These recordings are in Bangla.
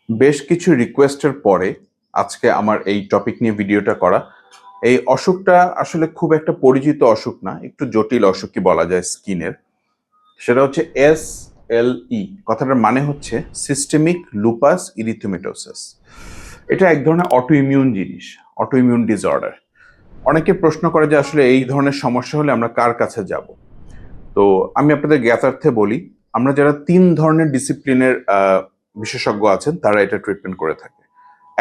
বেশ কিছু রিকোয়েস্টের পরে আজকে আমার এই টপিক নিয়ে ভিডিওটা করা। এই অসুখটা আসলে খুব একটা পরিচিত অসুখ না, একটু জটিল অসুখই বলা যায় স্কিনের। সেটা হচ্ছে SLE। কথাটার মানে হচ্ছে সিস্টেমিক লুপাস ইরিথেমেটোসিস। এটা এক ধরনের অটো ইমিউন জিনিস, অটো ইমিউন ডিসঅর্ডার। অনেকে প্রশ্ন করে যে আসলে এই ধরনের সমস্যা হলে আমরা কার কাছে যাব। তো আমি আপনাদের জ্ঞাতার্থে বলি, আমরা যারা 3 ধরনের ডিসিপ্লিনের বিশেষজ্ঞ আছেন তারা এটা ট্রিটমেন্ট করে থাকে।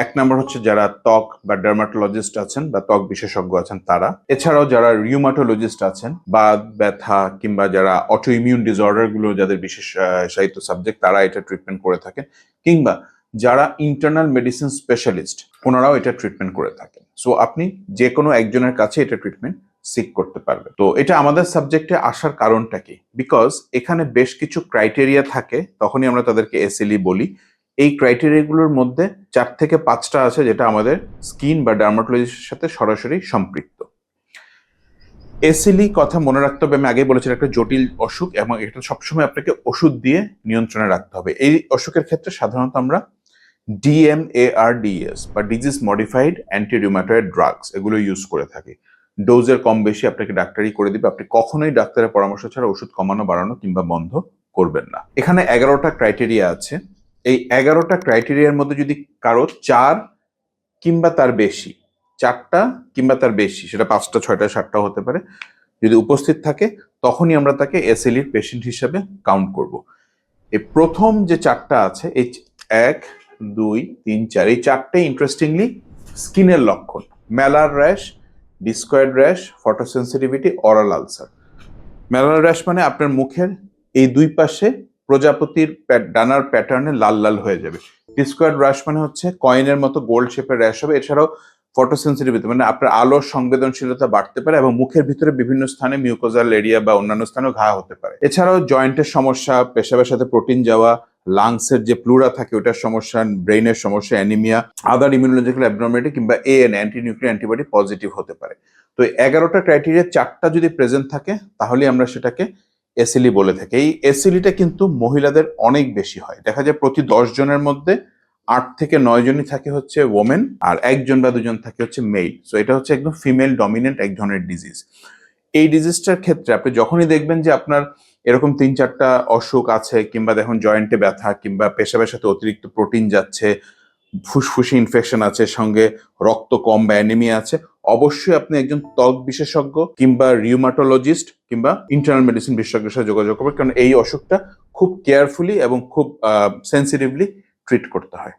এক নম্বর হচ্ছে যারা ত্বক বা ডার্মাটোলজিস্ট আছেন বা ত্বক বিশেষজ্ঞ আছেন তারা। এছাড়াও যারা রিউমাটোলজিস্ট আছেন, বাত ব্যথা কিংবা যারা অটো ইমিউন ডিসঅর্ডার গুলো যাদের বিশেষায়িত সাবজেক্ট তারা এটা ট্রিটমেন্ট করে থাকেন, কিংবা যারা ইন্টারনাল মেডিসিন স্পেশালিস্ট ওনারাও এটা ট্রিটমেন্ট করে থাকেন। সো আপনি যে কোনো একজনের কাছে এটা ট্রিটমেন্ট সিক করতে পারবে। তো এটা আমাদের সাবজেক্টে আসার কারণটা কি? বিকজ এখানে বেশ কিছু ক্রাইটেরিয়া থাকে, তখনই আমরা তাদেরকে এসএলই বলি। এই ক্রাইটেরিয়াগুলোর মধ্যে 4 থেকে 5টা আছে যেটা আমাদের স্কিন বা ডার্মাটোলজিস্টের সাথে সরাসরি সম্পৃক্ত। এসএলই কথা মনে রাখতে হবে, আমি আগেই বলেছি একটা জটিল অসুখ এবং এটা সবসময় আপনাকে ওষুধ দিয়ে নিয়ন্ত্রণে রাখতে হবে। এই অসুখের ক্ষেত্রে সাধারণত আমরা DMARDs বা disease modified anti rheumatoid drugs এগুলো ইউজ করে থাকি। ডোজের কম বেশি আপনাকে ডাক্তারই করে দিবে, আপনি কখনোই ডাক্তারের পরামর্শ ছাড়া ওষুধ কমানো বাড়ানো কিংবা বন্ধ করবেন না। এখানে 11টা ক্রাইটেরিয়া আছে। এই 11টা ক্রাইটেরিয়ার মধ্যে যদি কারো 4 কিংবা তার বেশি, 4টা কিংবা তার বেশি, সেটা 5টা 6টা 7টা হতে পারে, যদি উপস্থিত থাকে তখনই আমরা তাকে এসএলইর পেশেন্ট হিসেবে কাউন্ট করব। এই প্রথম যে 4টা আছে, এই 1 2 3 4, এই 4টে ইন্টারেস্টিংলি স্কিনের লক্ষণ। Malar rash, discoid rash, photosensitivity, oral ulcer. Malar rash মানে আপনার মুখের এই দুই পাশে প্রজাপতির ডানার প্যাটার্নে লাল লাল হয়ে যাবে। ডিস্কয়েড র্যাশ মানে হচ্ছে কয়েনের মতো গোল্ড শেপের র্যাশ হবে। এছাড়াও ফটোসেন্সিটিভিটি মানে আপনার আলোর সংবেদনশীলতা বাড়তে পারে এবং মুখের ভিতরে বিভিন্ন স্থানে মিউকোজাল এরিয়া বা অন্যান্য স্থানেও ঘা হতে পারে। এছাড়াও জয়েন্টের সমস্যা, পেশাবের সাথে প্রোটিন যাওয়া, লাংসের যে প্লুরা থাকে ওটার সমস্যা, ব্রেইনের সমস্যা, অ্যানিমিয়া, আদার ইমিউনোলজিক্যাল অ্যাবনর্মালিটি কিংবা AN anti nuclear antibody positive হতে পারে। তো 11টা ক্রাইটেরিয়া 4টা যদি প্রেজেন্ট থাকে তাহলে আমরা সেটাকে এসএলই বলে থাকি। এই এসএলইটা কিন্তু মহিলাদের অনেক বেশি হয়। দেখা যায় প্রতি 10 জনের মধ্যে 8 থেকে 9 জনই থাকে হচ্ছে ওমেন আর 1 জন বা 2 জন থাকে হচ্ছে মেল। সো এটা হচ্ছে একদম ফিমেল ডমিনেন্ট এক ধরনের ডিজিজ। এই ডিজিজটার ক্ষেত্রে আপনি যখনই দেখবেন যে আপনার এরকম 3-4টা অসুখ আছে, কিংবা দেখুন জয়েন্টে ব্যথা কিংবা পেশাবের সাথে অতিরিক্ত প্রোটিন যাচ্ছে, ফুসফুসে ইনফেকশন আছে, সঙ্গে রক্ত কম বা অ্যানিমিয়া আছে, অবশ্যই আপনি একজন ত্বক বিশেষজ্ঞ কিংবা রিউমাটোলজিস্ট কিংবা ইন্টারনাল মেডিসিন বিশেষজ্ঞের সাথে যোগাযোগ করবেন, কারণ এই অসুখটা খুব কেয়ারফুলি এবং খুব সেন্সিটিভলি ট্রিট করতে হয়।